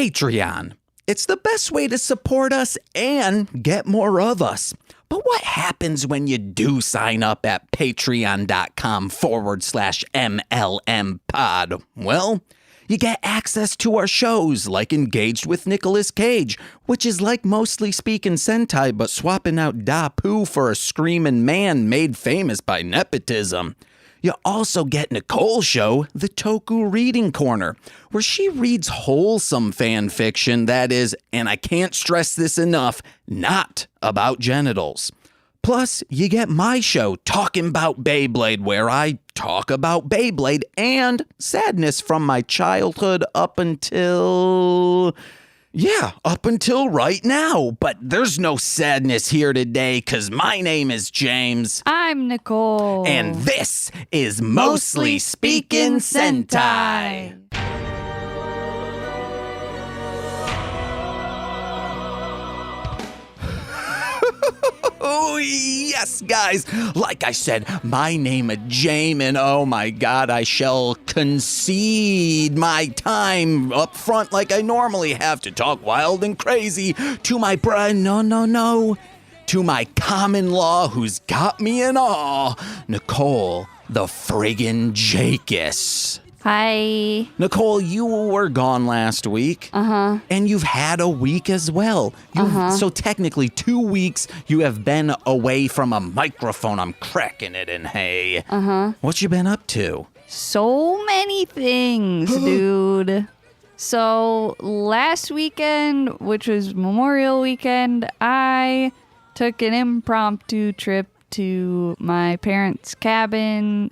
Patreon. It's the best way to support us and get more of us. But what happens when you do sign up at patreon.com/MLM pod? Well, you get access to our shows like Engaged with Nicolas Cage, which is like Mostly Speaking Sentai but swapping out Dapu for a screaming man made famous by nepotism. You also get Nicole's show, The Toku Reading Corner, where she reads wholesome fan fiction that is, and I can't stress this enough, not about genitals. Plus, you get my show, Talking About Beyblade, where I talk about Beyblade and sadness from my childhood up until right now. But there's no sadness here today because my name is James. I'm Nicole. And this is Mostly Speaking Sentai. Oh, yes, guys. Like I said, my name is James, and oh my God, I shall concede my time up front like I normally have to talk wild and crazy to my to my common law who's got me in awe, Nicole the friggin' Jacus. Hi. Nicole, you were gone last week. And you've had a week as well. So technically 2 weeks you have been away from a microphone. I'm cracking it in hay. What you been up to? So many things, dude. So last weekend, which was Memorial Weekend, I took an impromptu trip to my parents' cabin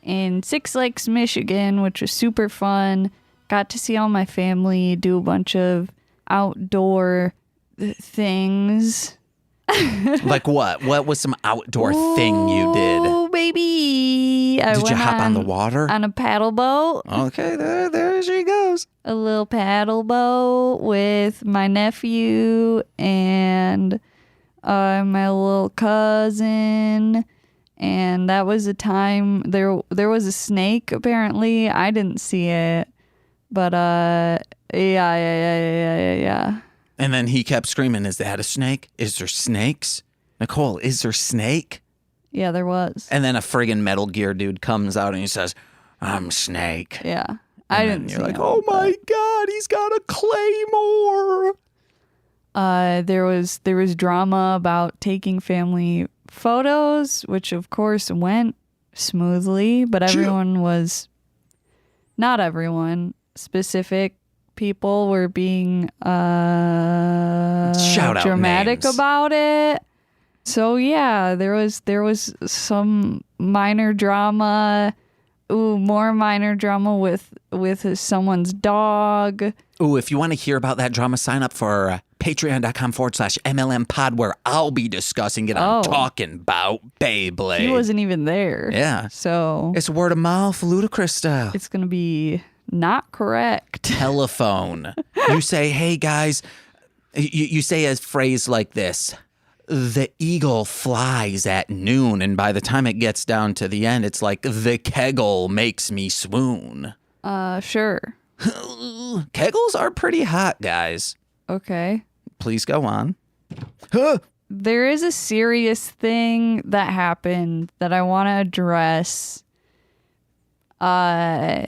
in Six Lakes, Michigan, which was super fun. Got to see all my family, do a bunch of outdoor things. Like what? What was some outdoor thing you did? Oh, baby. Did you hop on the water? On a paddle boat. Okay, there she goes. A little paddle boat with my nephew and my little cousin. And that was a time there was a snake, apparently. I didn't see it. But yeah. And then he kept screaming, "Is that a snake? Is there snakes? Nicole, is there snake?" Yeah, there was. And then a friggin' Metal Gear dude comes out and he says, "I'm Snake." Yeah. I didn't see him. You're like, "Oh my God, he's got a claymore." There was drama about taking family photos, which of course went smoothly, but not everyone, specific people were being dramatic about it. So yeah, there was some minor drama. Ooh, more minor drama with someone's dog. Ooh, if you want to hear about that drama, sign up for patreon.com/MLM pod, where I'll be discussing it. I'm talking about Beyblade. He wasn't even there. Yeah. So it's word of mouth, ludicrous style. It's going to be not correct. Telephone. You say, "Hey guys," you say a phrase like this: "The eagle flies at noon," and by the time it gets down to the end, it's like, "The kegel makes me swoon." Sure. Kegels are pretty hot, guys. Okay. Please go on. There is a serious thing that happened that I want to address. So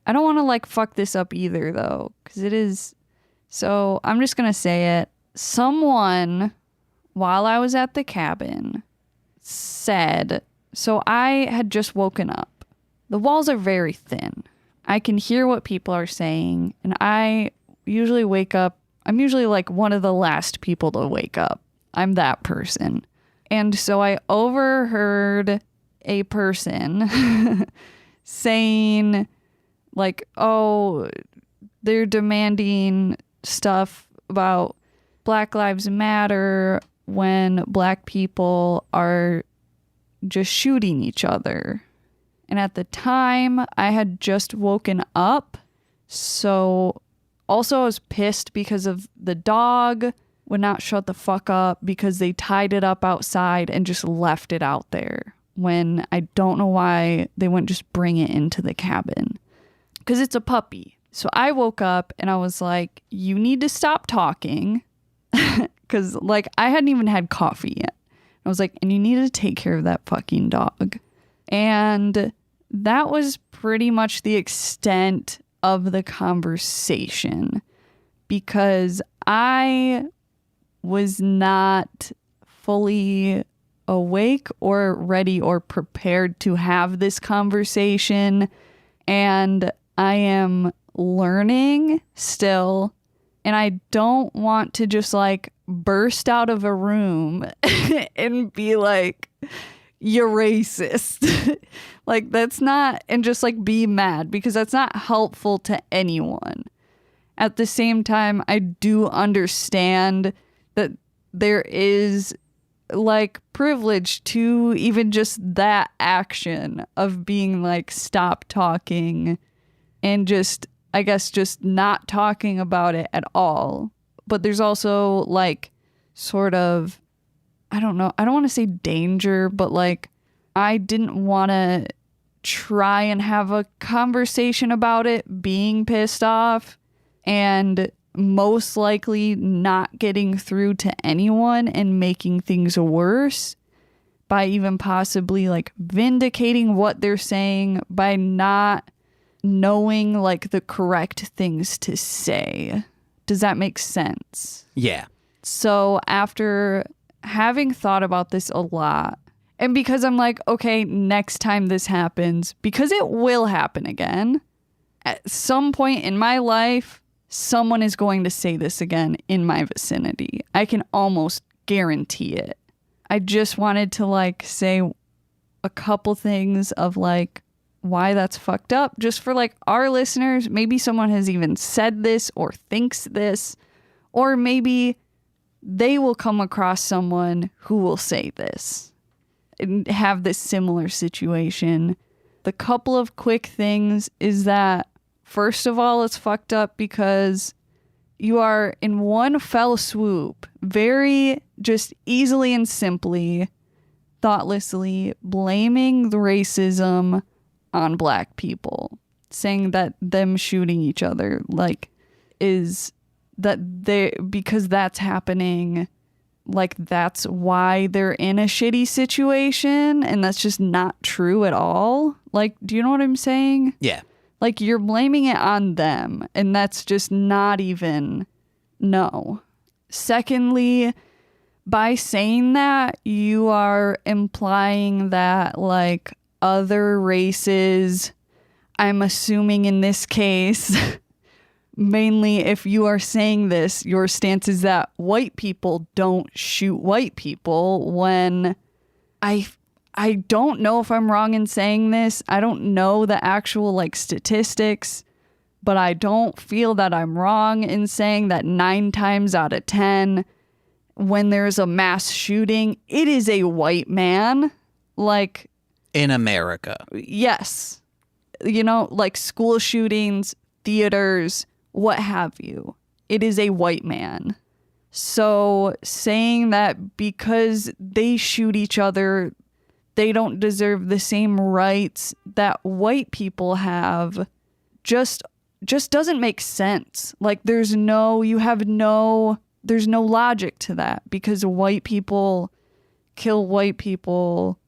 I don't want to fuck this up either, though, because it is. So I'm just going to say it. Someone, while I was at the cabin, said, so I had just woken up. The walls are very thin. I can hear what people are saying, and I usually wake up. I'm usually one of the last people to wake up. I'm that person. And so I overheard a person saying, oh, they're demanding stuff about Black Lives Matter when Black people are just shooting each other. And at the time, I had just woken up. So also I was pissed because of the dog would not shut the fuck up because they tied it up outside and just left it out there when I don't know why they wouldn't just bring it into the cabin. Because it's a puppy. So I woke up and I was like, you need to stop talking. Because, like, I hadn't even had coffee yet. I was like, and you need to take care of that fucking dog. And that was pretty much the extent of the conversation. Because I was not fully awake or ready or prepared to have this conversation. And I am learning still. And I don't want to just like burst out of a room and be like, you're racist. Like, that's not, and just like be mad, because that's not helpful to anyone. At the same time, I do understand that there is like privilege to even just that action of being like, stop talking, and just, I guess, just not talking about it at all. But there's also like sort of, I don't know, I don't want to say danger, but like I didn't want to try and have a conversation about it being pissed off and most likely not getting through to anyone and making things worse by even possibly like vindicating what they're saying by not knowing like the correct things to say. Does that make sense? Yeah. So after having thought about this a lot, and because I'm like, okay, next time this happens, because it will happen again, at some point in my life, someone is going to say this again in my vicinity. I can almost guarantee it. I just wanted to like say a couple things of like why that's fucked up, just for like our listeners. Maybe someone has even said this or thinks this, or maybe they will come across someone who will say this and have this similar situation. The couple of quick things is that, first of all, it's fucked up because you are in one fell swoop, very just easily and simply, thoughtlessly blaming the racism on black people, saying that them shooting each other like is that they, because that's happening, like that's why they're in a shitty situation, and that's just not true at all. Like, do you know what I'm saying? Yeah. Like, you're blaming it on them, and that's just not even, no. Secondly, by saying that, you are implying that like other races, I'm assuming in this case, mainly if you are saying this, your stance is that white people don't shoot white people, when I don't know if I'm wrong in saying this. I don't know the actual like statistics, but I don't feel that I'm wrong in saying that 9 times out of 10, when there's a mass shooting, it is a white man. Like, In America. yes. You know, like school shootings, theaters, what have you. It is a white man. So saying that because they shoot each other, they don't deserve the same rights that white people have just doesn't make sense. Like, there's no logic to that, because white people kill white people,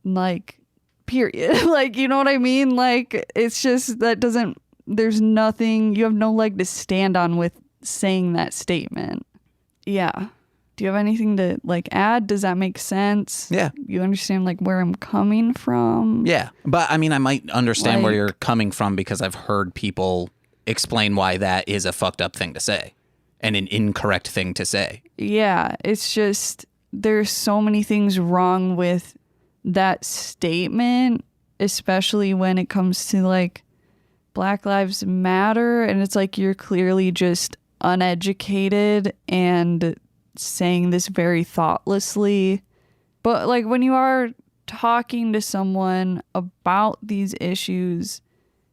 like, period. Like, you know what I mean? Like, it's just, there's nothing, you have no leg to stand on with saying that statement. Yeah. Do you have anything to like add? Does that make sense? Yeah. You understand like where I'm coming from? Yeah. But I mean, I might understand where you're coming from, because I've heard people explain why that is a fucked up thing to say and an incorrect thing to say. Yeah. It's just, there's so many things wrong with that statement, especially when it comes to like Black Lives Matter. And it's like, you're clearly just uneducated and saying this very thoughtlessly. But like, when you are talking to someone about these issues,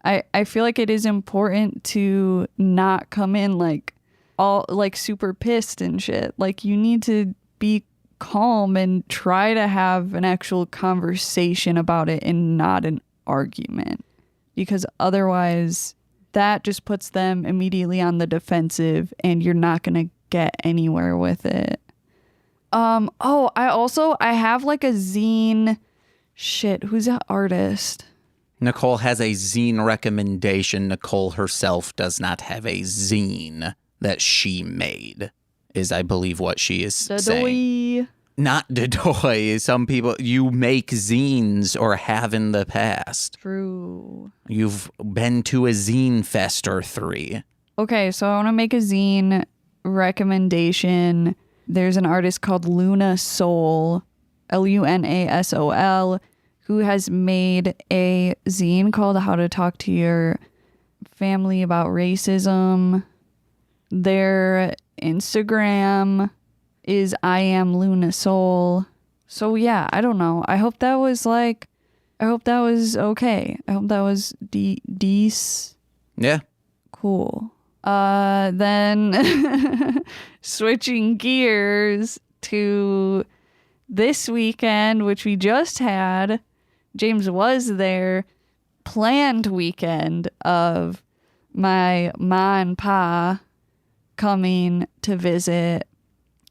I feel like it is important to not come in like all like super pissed and shit. Like, you need to be calm and try to have an actual conversation about it and not an argument, because otherwise that just puts them immediately on the defensive and you're not going to get anywhere with it. I have like a zine. Shit, who's that artist? Nicole has a zine recommendation. Nicole herself does not have a zine that she made, is I believe what she is saying. Not Dodoy. Some people, you make zines or have in the past. True. You've been to a zine fest or 3. Okay, so I want to make a zine recommendation. There's an artist called Luna Soul, Lunasol, who has made a zine called How to Talk to Your Family About Racism. Their Instagram is I am Luna Soul. So yeah, I don't know. I hope that was okay. I hope that was decent. Yeah. Cool. Then switching gears to this weekend, which we just had. James was there. Planned weekend of my ma and pa coming to visit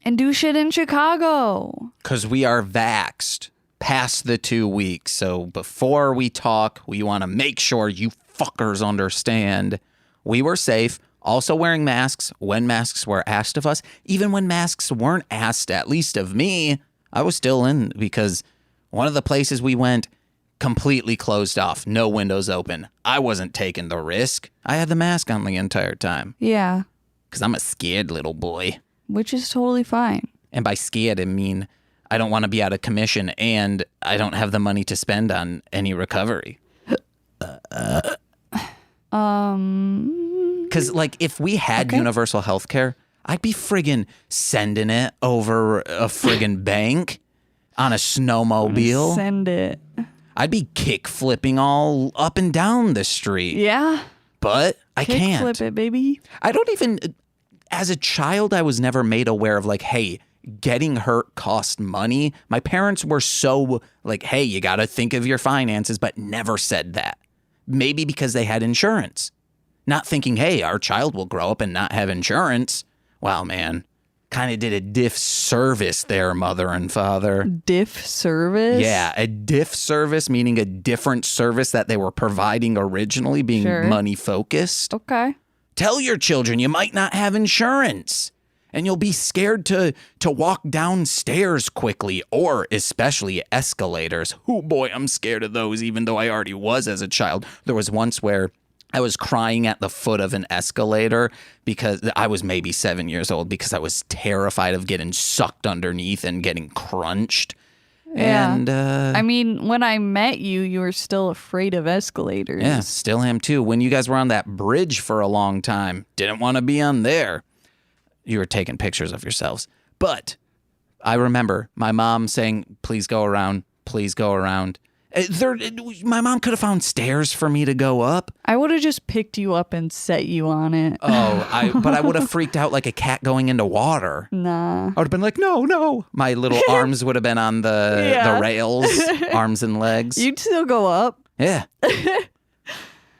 and do shit in Chicago. Because we are vaxxed past the 2 weeks. So before we talk, we want to make sure you fuckers understand we were safe. Also wearing masks when masks were asked of us. Even when masks weren't asked, at least of me, I was still in because one of the places we went completely closed off. No windows open. I wasn't taking the risk. I had the mask on the entire time. Yeah. Because I'm a scared little boy. Which is totally fine. And by scared, I mean I don't want to be out of commission and I don't have the money to spend on any recovery. Because, like, if we had universal health care, I'd be friggin' sending it over a friggin' bank on a snowmobile. Send it. I'd be kick flipping all up and down the street. Yeah. But I can't. Flip it, baby. I don't even... As a child, I was never made aware of, like, hey, getting hurt cost money. My parents were so, like, hey, you got to think of your finances, but never said that. Maybe because they had insurance. Not thinking, hey, our child will grow up and not have insurance. Wow, man. Kind of did a diff service there, mother and father. Diff service? Yeah, a diff service, meaning a different service that they were providing originally, being money focused. Okay. Tell your children you might not have insurance and you'll be scared to walk downstairs quickly or especially escalators. Oh boy, I'm scared of those even though I already was as a child. There was once where I was crying at the foot of an escalator because I was maybe 7 years old because I was terrified of getting sucked underneath and getting crunched. Yeah. And I mean, when I met you, you were still afraid of escalators. yeah, still am too. When you guys were on that bridge for a long time, didn't want to be on there. You were taking pictures of yourselves. But I remember my mom saying, please go around, please go around. My mom could have found stairs for me to go up. I would have just picked you up and set you on it. But I would have freaked out like a cat going into water. Nah. I would have been like, no. My little arms would have been on the rails, arms and legs. You'd still go up. Yeah.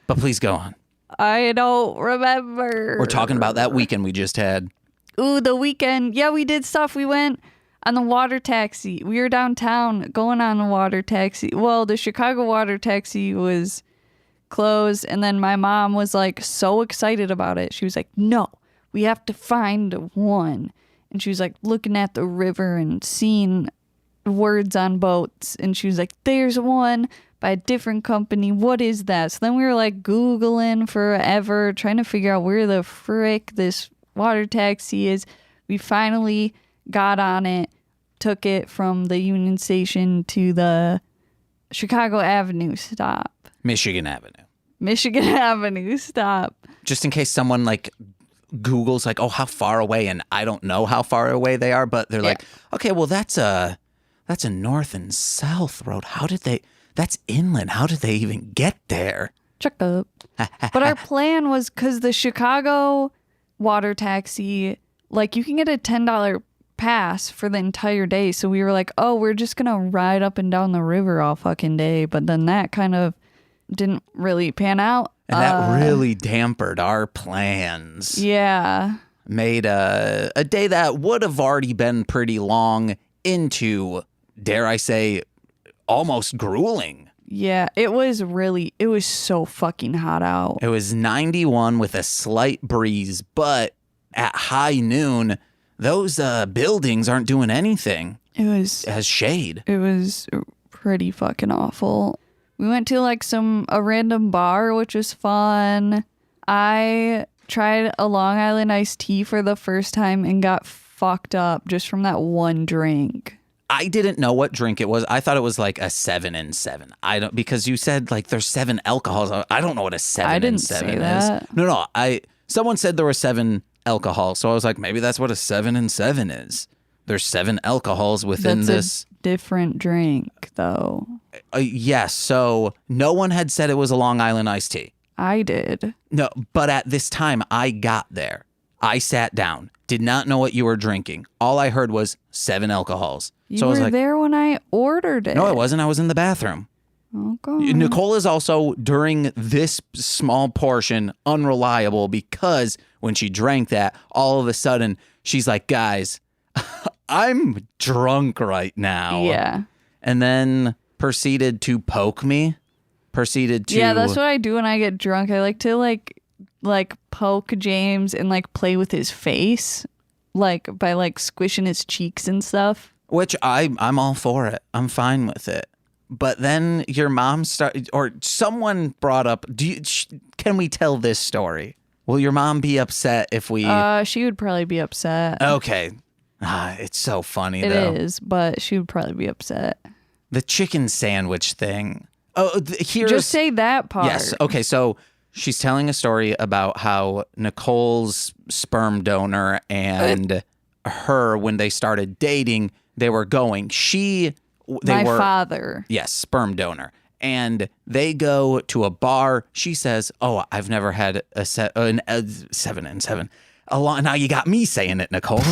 But please go on. I don't remember. We're talking about that weekend we just had. Ooh, the weekend. Yeah, we did stuff. We went on the water taxi. We were downtown going on the water taxi. Well, the Chicago water taxi was closed. And then my mom was like so excited about it. She was like, no, we have to find one. And she was like looking at the river and seeing words on boats. And she was like, there's one by a different company. What is that? So then we were like Googling forever, trying to figure out where the frick this water taxi is. We finally got on it. Took it from the Union Station to the Chicago Avenue stop. Michigan Avenue stop. Just in case someone like Google's like, oh, how far away? And I don't know how far away they are, but they're like, okay, well, that's a north and south road. That's inland. How did they even get there? Check up. But our plan was because the Chicago water taxi, like you can get a $10 pass for the entire day. So we were like, oh, we're just gonna ride up and down the river all fucking day. But then that kind of didn't really pan out. And that really dampered our plans. Yeah. Made a day that would have already been pretty long into, dare I say, almost grueling. Yeah, it was so fucking hot out. It was 91 with a slight breeze, but at high noon, those buildings aren't doing anything. It was as shade. It was pretty fucking awful. We went to like a random bar, which was fun. I tried a Long Island iced tea for the first time and got fucked up just from that one drink. I didn't know what drink it was. I thought it was like a 7 and 7. I don't, because you said like there's 7 alcohols. I don't know what a 7 and 7 is. That. No. Someone said there were 7 alcohols, so I was like, maybe that's what a 7 and 7 is. There's 7 alcohols within this. A different drink, though. Yes. So no one had said it was a Long Island iced tea. I did. No, but at this time I got there. I sat down. Did not know what you were drinking. All I heard was 7 alcohols. You so I was were like, there when I ordered it. No, I wasn't. I was in the bathroom. Okay. Nicole is also, during this small portion, unreliable because when she drank that, all of a sudden, she's like, guys, I'm drunk right now. Yeah. And then proceeded to poke me. Yeah, that's what I do when I get drunk. I like to like poke James and like play with his face, like by like squishing his cheeks and stuff. Which I'm all for it. I'm fine with it. But then your mom started, or someone brought up, can we tell this story? Will your mom be upset if we... She would probably be upset. Okay. It's so funny, though. It is, but she would probably be upset. The chicken sandwich thing. Oh, here's... Just say that part. Yes. Okay, so she's telling a story about how Nicole's sperm donor and her, when they started dating, they were going. My father. Yes, sperm donor. And they go to a bar. She says, oh, I've never had a 7 and 7. Now you got me saying it, Nicole.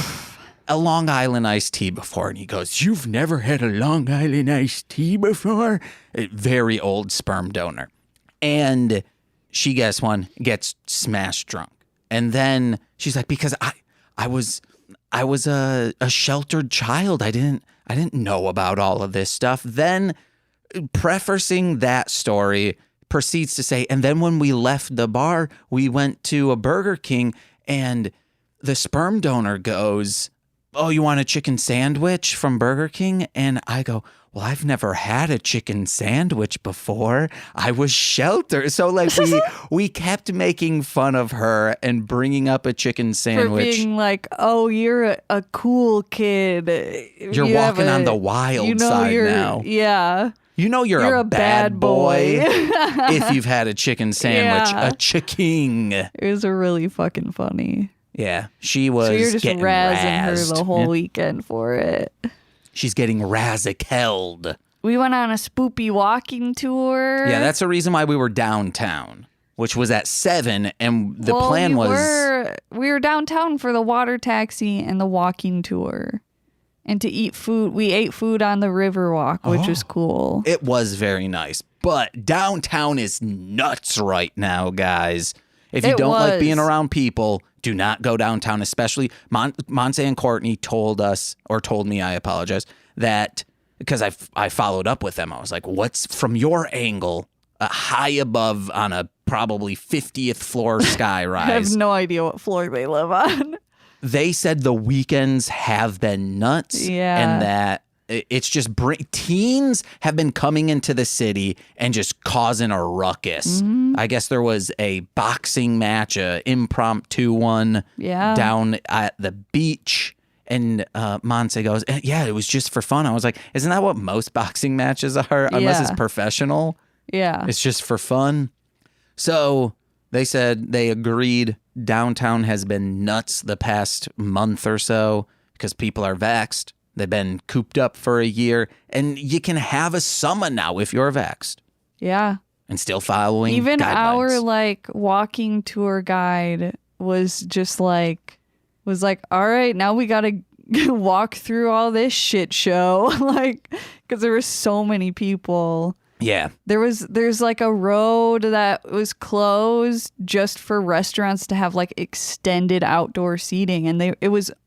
A Long Island iced tea before. And he goes, you've never had a Long Island iced tea before? A very old sperm donor. And she gets smashed drunk. And then she's like, because I was a sheltered child. I didn't know about all of this stuff. Then, prefacing that story, proceeds to say, and then when we left the bar, we went to a Burger King, and the sperm donor goes, oh, you want a chicken sandwich from Burger King? And I go, well, I've never had a chicken sandwich before. I was sheltered. So like we kept making fun of her and bringing up a chicken sandwich. For being like, oh, you're a cool kid. You're walking on the wild side now. Yeah. You know you're a bad boy if you've had a chicken sandwich. Yeah. A chicken. It was really fucking funny. Yeah. She was so you're just getting razzing razzed. her the whole weekend for it. She's getting razzicelled. We went on a spoopy walking tour. Yeah, that's the reason why we were downtown, which was at 7, and the plan was... We were downtown for the water taxi and the walking tour. And to eat food. We ate food on the river walk, which was cool. It was very nice. But downtown is nuts right now, guys. If you don't like being around people, do not go downtown, especially Monse and Courtney told me, I apologize, that because I followed up with them. I was like, what's from your angle, high above on a probably 50th floor sky rise? I have no idea what floor they live on. They said the weekends have been nuts. Yeah. And that it's just teens have been coming into the city and just causing a ruckus. Mm-hmm. I guess there was a boxing match, a impromptu one down at the beach. And Monse goes, yeah, it was just for fun. I was like, isn't that what most boxing matches are? Unless it's professional. Yeah. It's just for fun. So they said they agreed. Downtown has been nuts the past month or so because people are vaxxed. They've been cooped up for a year, and you can have a summer now if you're vaxxed. Yeah. And still following even guidelines. Our walking tour guide was just like, all right, now we got to walk through all this shit show. Because there were so many people. Yeah. There's like a road that was closed just for restaurants to have like extended outdoor seating, and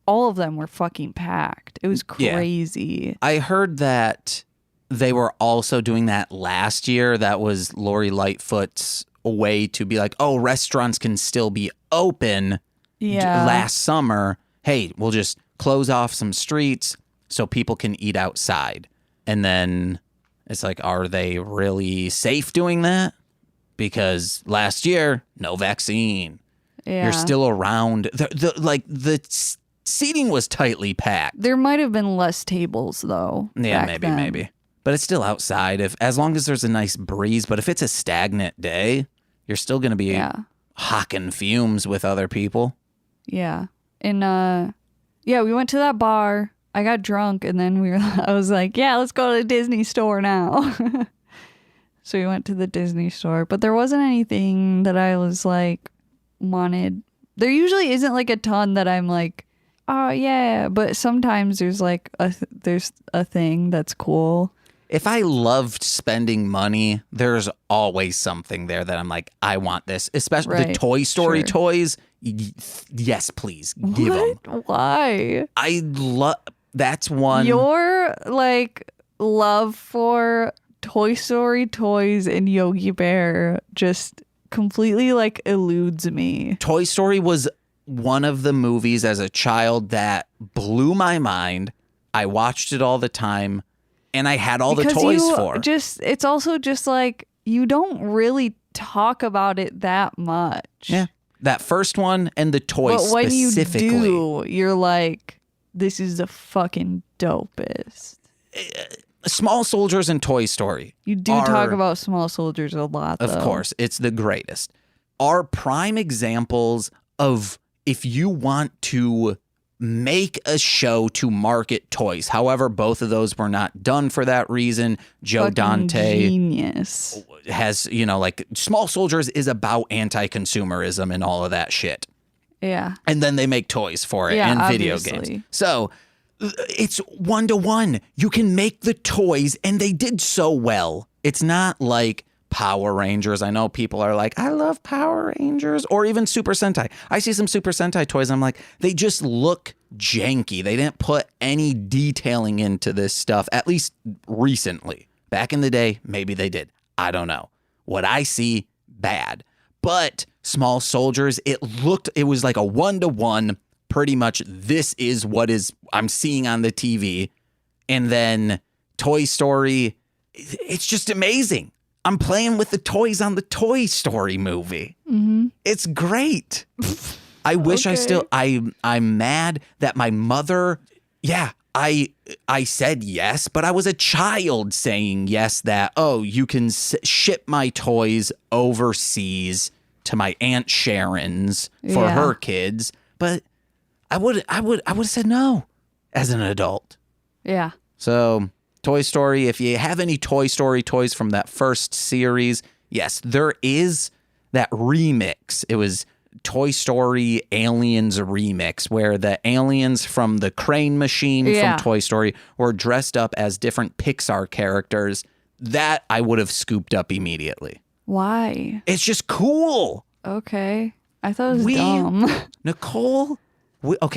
all of them were fucking packed. It was crazy. Yeah. I heard that they were also doing that last year. That was Lori Lightfoot's way to be like, oh, restaurants can still be open. Yeah. Last summer, hey, we'll just close off some streets so people can eat outside. And then it's like, are they really safe doing that? Because last year, no vaccine. Yeah. You're still around. The seating was tightly packed. There might have been less tables though. Yeah, back then. maybe. But it's still outside. As long as there's a nice breeze. But if it's a stagnant day, you're still going to be hawking fumes with other people. Yeah. And we went to that bar. I got drunk, and then I was like, yeah, let's go to the Disney store now. So we went to the Disney store, but there wasn't anything that I was like wanted. There usually isn't like a ton that I'm like, oh yeah, but sometimes there's like there's a thing that's cool. If I loved spending money, there's always something there that I'm like, I want this. Especially the Toy Story toys. Yes, please give them. Why? I love. That's one. Your like love for Toy Story toys and Yogi Bear just completely like eludes me. Toy Story was one of the movies as a child that blew my mind. I watched it all the time, and I had all the toys for. It's also just like you don't really talk about it that much. Yeah, that first one and the toys specifically. When you do, you're like, this is the fucking dopest. Small Soldiers and Toy Story. You do talk about Small Soldiers a lot, though. Of course. It's the greatest. Are prime examples of if you want to make a show to market toys. However, both of those were not done for that reason. Joe fucking Dante genius. has, like Small Soldiers is about anti-consumerism and all of that shit. Yeah. And then they make toys for it and video games. So it's 1-to-1. You can make the toys, and they did so well. It's not like Power Rangers. I know people are like, I love Power Rangers, or even Super Sentai. I see some Super Sentai toys, and I'm like, they just look janky. They didn't put any detailing into this stuff, at least recently. Back in the day, maybe they did. I don't know. What I see, bad. But Small Soldiers, it was like a 1-to-1. Pretty much this is what I'm seeing on the TV. And then Toy Story, it's just amazing. I'm playing with the toys on the Toy Story movie. Mm-hmm. It's great. I wish I'm mad that my mother, I said yes, but I was a child saying yes that, oh, you can ship my toys overseas to my Aunt Sharon's for her kids. But I would have said no as an adult. Yeah. So Toy Story, if you have any Toy Story toys from that first series, yes, there is that remix. It was Toy Story Aliens remix, where the aliens from the crane machine from Toy Story were dressed up as different Pixar characters. That I would have scooped up immediately. Why? It's just cool. Okay. I thought it was dumb. Nicole,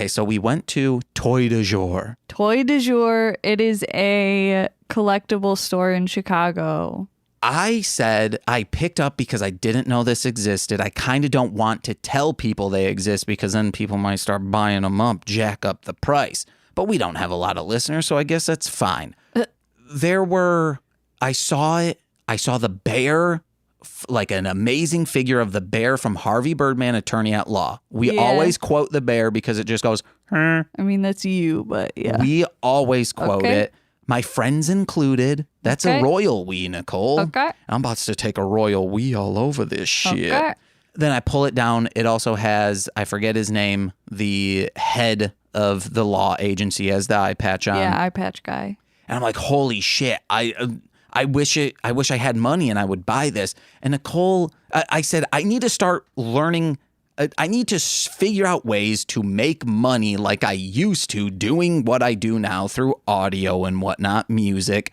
so we went to Toy de Jour. Toy de Jour, it is a collectible store in Chicago. I said I picked up because I didn't know this existed. I kind of don't want to tell people they exist because then people might start buying them up, jack up the price. But we don't have a lot of listeners, so I guess that's fine. I saw it. I saw the bear, like an amazing figure of the bear from Harvey Birdman, Attorney at Law. We always quote the bear because it just goes, I mean, that's you, but yeah. We always quote it. My friends included. That's a royal we, Nicole. Okay. I'm about to take a royal we all over this shit. Okay. Then I pull it down. It also has, I forget his name, the head of the law agency has the eye patch on. Yeah, eye patch guy. And I'm like, holy shit. I wish I had money and I would buy this. And Nicole, I said, I need to start learning. I need to figure out ways to make money like I used to, doing what I do now through audio and whatnot, music,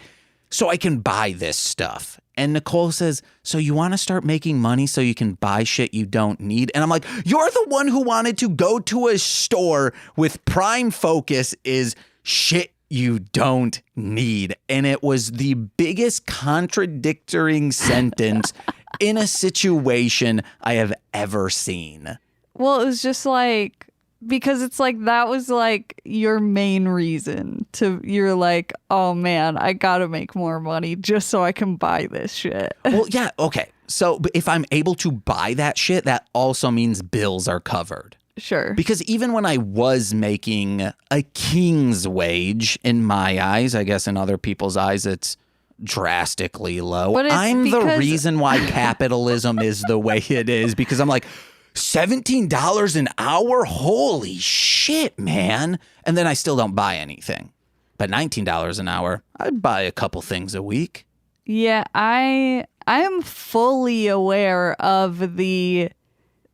so I can buy this stuff. And Nicole says, so you want to start making money so you can buy shit you don't need? And I'm like, you're the one who wanted to go to a store with prime focus is shit you don't need. And it was the biggest contradicting sentence in a situation I have ever seen. Well, it was just like, because it's like that was like your main reason to, you're like, oh man, I gotta make more money just so I can buy this shit. Well, yeah, okay. So if I'm able to buy that shit, that also means bills are covered. Sure. Because even when I was making a king's wage in my eyes, I guess in other people's eyes, it's drastically low. But I'm the reason why capitalism is the way it is, because I'm like, $17 an hour? Holy shit, man. And then I still don't buy anything. But $19 an hour, I'd buy a couple things a week. Yeah, I am fully aware of the,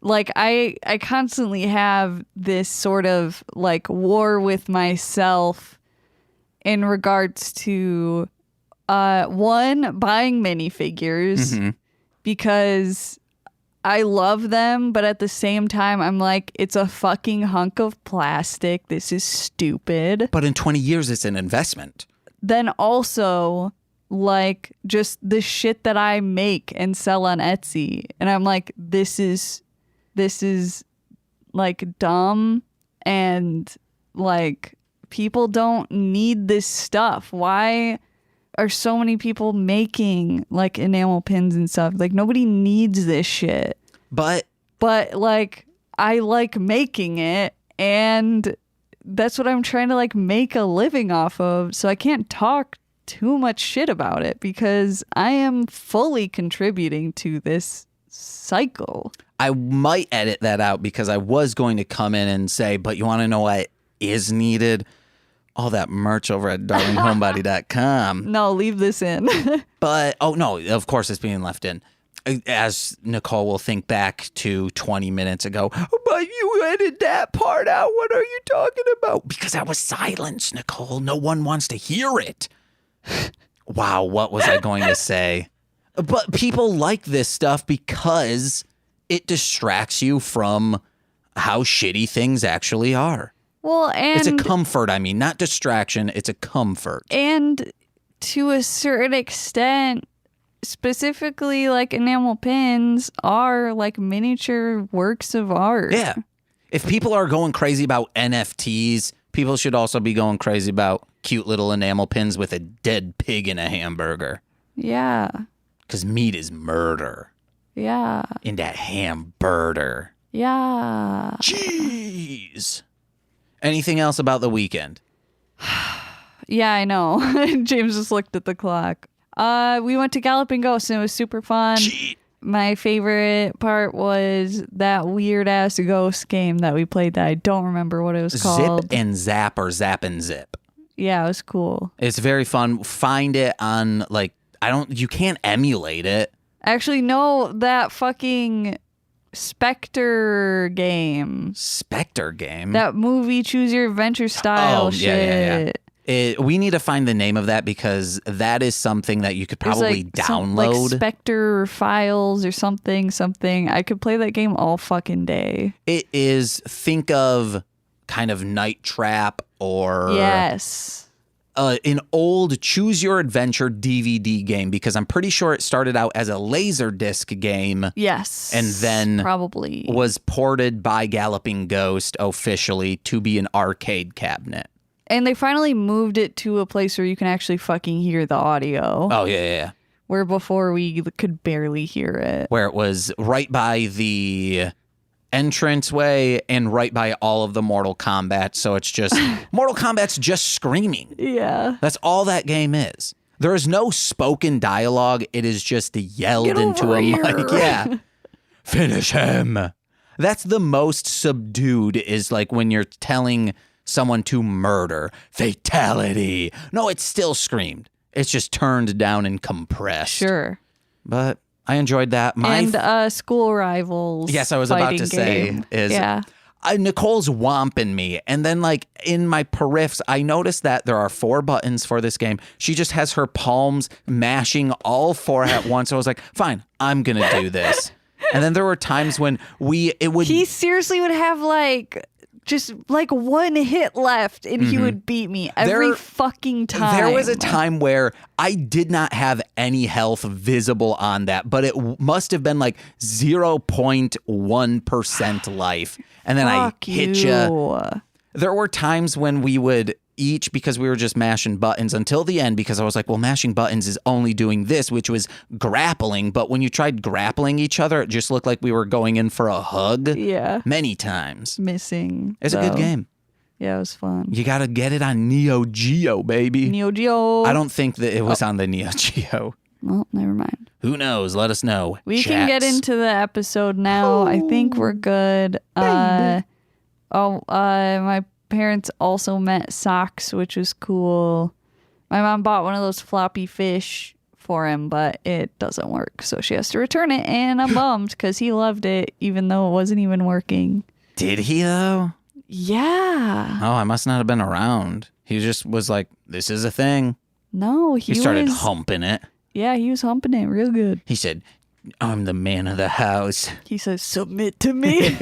like, I constantly have this sort of like war with myself in regards to one, buying minifigures because I love them, but at the same time, I'm like, it's a fucking hunk of plastic. This is stupid. But in 20 years, it's an investment. Then also, like, just the shit that I make and sell on Etsy. And I'm like, this is like dumb, and like people don't need this stuff. Why are so many people making like enamel pins and stuff? Like, nobody needs this shit. But like, I like making it, and that's what I'm trying to like make a living off of. So I can't talk too much shit about it because I am fully contributing to this cycle. I might edit that out because I was going to come in and say, but you want to know what is needed? All that merch over at darlinghomebody.com. No, leave this in. But, oh no, of course it's being left in. As Nicole will think back to 20 minutes ago, but you edited that part out. What are you talking about? Because I was silenced, Nicole. No one wants to hear it. Wow, what was I going to say? But people like this stuff because it distracts you from how shitty things actually are. Well, and it's a comfort, I mean, not distraction. It's a comfort. And to a certain extent, specifically like enamel pins are like miniature works of art. Yeah. If people are going crazy about NFTs, people should also be going crazy about cute little enamel pins with a dead pig in a hamburger. Yeah. Because meat is murder. Yeah. In that hamburger. Yeah. Jeez. Anything else about the weekend? Yeah, I know. James just looked at the clock. We went to Galloping Ghosts and it was super fun. Gee. My favorite part was that weird ass ghost game that we played that I don't remember what it was called. Zip and Zap or Zap and Zip. Yeah, it was cool. It's very fun. Find it on like you can't emulate it. Actually, no, that fucking Spectre game. Spectre game? That movie Choose Your Adventure style shit. Yeah. We need to find the name of that because that is something that you could probably download. Like Spectre Files or something. I could play that game all fucking day. It is, think of kind of Night Trap or... Yes. An old Choose Your Adventure DVD game because I'm pretty sure it started out as a Laserdisc game. Yes. And then probably was ported by Galloping Ghost officially to be an arcade cabinet. And they finally moved it to a place where you can actually fucking hear the audio. Oh, yeah. Where before we could barely hear it. Where it was right by the entranceway and right by all of the Mortal Kombat. So it's just, Mortal Kombat's just screaming. Yeah. That's all that game is. There is no spoken dialogue. It is just yelled into a mic. Yeah. Finish him. That's the most subdued is like when you're telling someone to murder. Fatality. No, it's still screamed. It's just turned down and compressed. Sure. But I enjoyed that. And school rivals. Yes, I was about to say is Nicole's womping me. And then, like, in my periffs, I noticed that there are 4 buttons for this game. She just has her palms mashing all 4 at once. So I was like, fine, I'm going to do this. And then there were times when he seriously would have like just like 1 hit left and he would beat me every fucking time. There was a time where I did not have any health visible on that, but it must have been like 0.1% life. And then I hit you. There were times when we would each, because we were just mashing buttons until the end, because I was like, well, mashing buttons is only doing this, which was grappling. But when you tried grappling each other, it just looked like we were going in for a hug. Yeah. Many times. Missing. It's a good game. Yeah, it was fun. You got to get it on Neo Geo, baby. Neo Geo. I don't think that it was on the Neo Geo. Well, never mind. Who knows? Let us know. We can get into the episode now. I think we're good. My parents also met Socks, which was cool. My mom bought one of those floppy fish for him, but it doesn't work. So she has to return it, and I'm bummed because he loved it, even though it wasn't even working. Did he, though? Yeah. Oh, I must not have been around. He just was like, this is a thing. No, he started humping it. Yeah, he was humping it real good. He said, I'm the man of the house. He says, submit to me.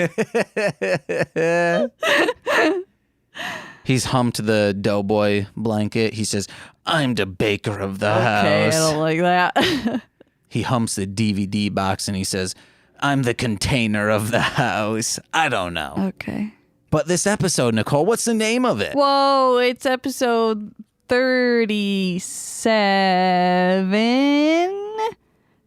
He's humped the doughboy blanket. He says, I'm the baker of the house. Okay, I don't like that. He humps the DVD box and he says, I'm the container of the house. I don't know. Okay. But this episode, Nicole, what's the name of it? Whoa, it's episode 37.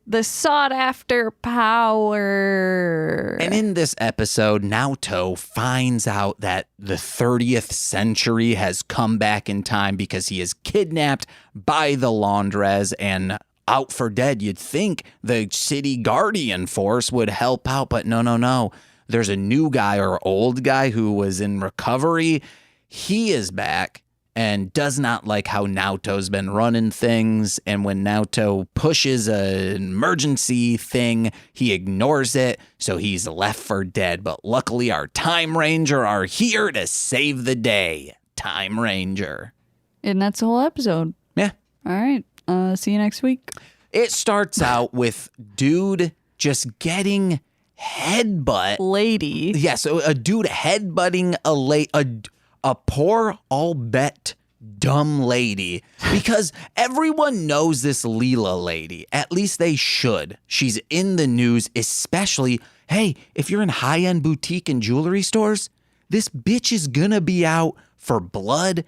The sought after power. And in this episode, Naoto finds out that the 30th century has come back in time because he is kidnapped by the laundress and out for dead. You'd think the city guardian force would help out, but no. There's a new guy or old guy who was in recovery. He is back and does not like how Naoto's been running things. And when Naoto pushes an emergency thing, he ignores it. So he's left for dead. But luckily, our Timeranger are here to save the day. Timeranger. And that's the whole episode. Yeah. All right. See you next week. It starts out with dude just getting headbutt. Lady. Yeah, so a dude headbutting a poor, I'll bet, dumb lady. Because everyone knows this Leela lady. At least they should. She's in the news, especially, hey, if you're in high-end boutique and jewelry stores, this bitch is gonna be out for blood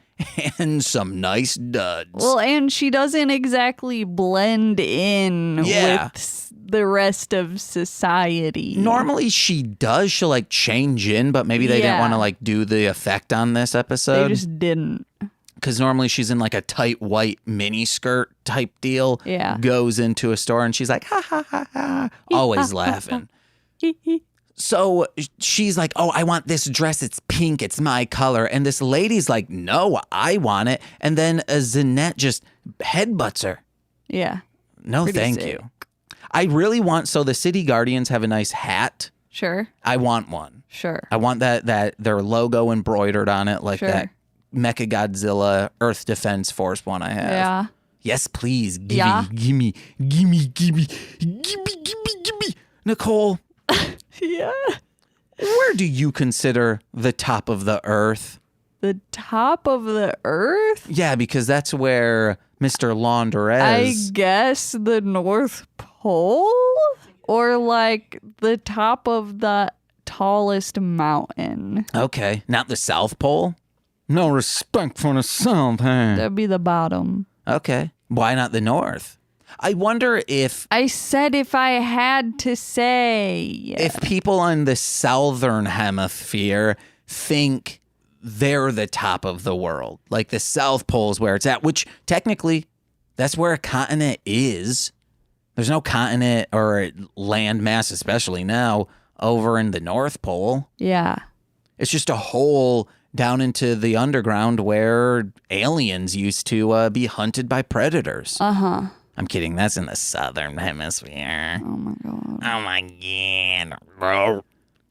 and some nice duds. Well, and she doesn't exactly blend in with the rest of society. Normally she does. She'll like change in, but maybe they didn't want to like do the effect on this episode. They just didn't. Because normally she's in like a tight white mini skirt type deal. Yeah. Goes into a store and she's like, ha ha ha ha. Always laughing. So she's like, oh, I want this dress. It's pink. It's my color. And this lady's like, no, I want it. And then Zanette just headbutts her. Yeah. No, Pretty thank sick. you. I really want, so the city guardians have a nice hat. Sure. I want one. Sure. I want that their logo embroidered on it like that Mecha Godzilla Earth Defense Force one I have. Yeah. Yes, please. Gimme. Nicole. Yeah. Where do you consider the top of the earth? The top of the earth? Yeah, because that's where Mr. Laundress. I guess the North Pole? Or like the top of the tallest mountain. Okay, not the South Pole? No respect for the South, huh? That'd be the bottom. Okay. Why not the North? I wonder if... I said if I had to say. If people on the Southern Hemisphere think they're the top of the world. Like the South Pole is where it's at, which technically that's where a continent is. There's no continent or land mass, especially now, over in the North Pole. Yeah. It's just a hole down into the underground where aliens used to be hunted by predators. Uh-huh. I'm kidding. That's in the Southern Hemisphere. Oh, my God. Oh, my God.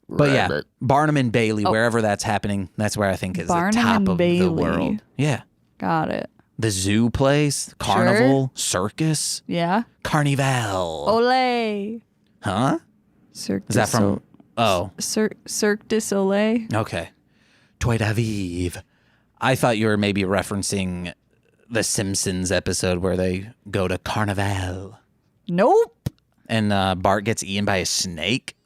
But yeah, Barnum and Bailey, wherever that's happening, that's where I think is Barnum the top and of Bailey. the world. Yeah. Got it. The zoo place, carnival, circus, Yeah. carnival. Olay. Huh? Cirque Is that from... Oh. Cirque du Soleil. Okay. Toy d'Aviv. I thought you were maybe referencing the Simpsons episode where they go to Carnival. Nope. And Bart gets eaten by a snake,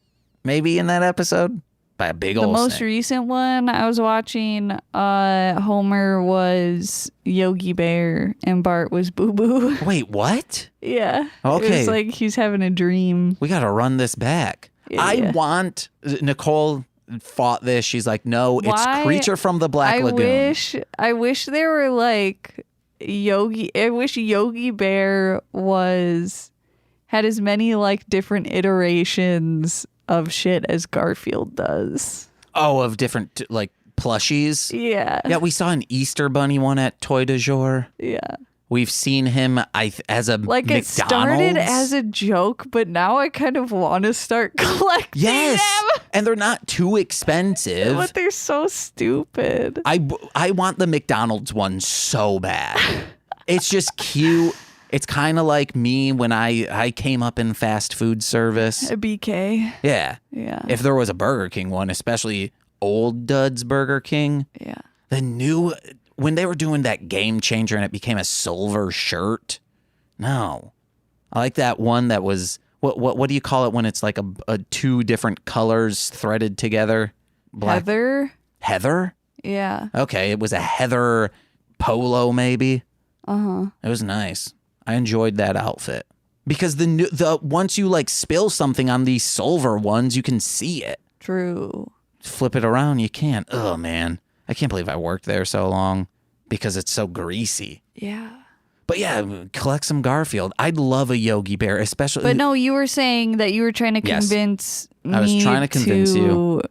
maybe in that episode? By a big old snake. The most recent one I was watching, Homer was Yogi Bear and Bart was Boo Boo. Wait, what? Yeah. Okay. It was like he's having a dream. We got to run this back. Yeah. I want... Nicole fought this. She's like, no, it's Creature from the Black Lagoon. I wish there were like Yogi... I wish Yogi Bear had as many like different iterations of shit as Garfield does. Oh, of different like plushies? Yeah. Yeah, we saw an Easter Bunny one at Toy de Jour. Yeah. We've seen him as a like McDonald's. It started as a joke, but now I kind of want to start collecting them. And they're not too expensive. But they're so stupid. I want the McDonald's one so bad. It's just cute. It's kind of like me when I came up in fast food service. A BK. Yeah. Yeah. If there was a Burger King one, especially Old Dud's Burger King. Yeah. When they were doing that game changer and it became a silver shirt. No. I like that one that was, what do you call it when it's like a two different colors threaded together? Heather? Heather? Yeah. Okay, it was a heather polo maybe. Uh-huh. It was nice. I enjoyed that outfit. Because once you like spill something on these silver ones, you can see it. True. Flip it around, you can't. Oh man. I can't believe I worked there so long because it's so greasy. Yeah. But yeah, collect some Garfield. I'd love a Yogi Bear, especially. But no, you were saying that you were trying to convince me I was trying to convince you.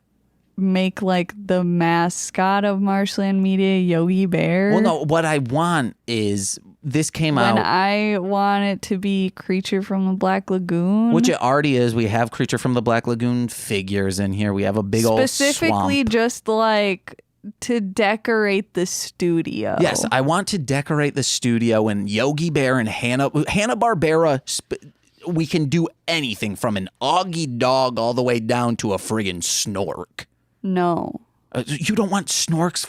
Make like the mascot of Marshland Media Yogi Bear. Well, no, what I want is this came out. When I want it to be Creature from the Black Lagoon. Which it already is. We have Creature from the Black Lagoon figures in here. We have a big old specifically swamp. Just like to decorate the studio. Yes, I want to decorate the studio and Yogi Bear and Hanna-Barbera. We can do anything from an Augie dog all the way down to a friggin' snork. No. You don't want snorks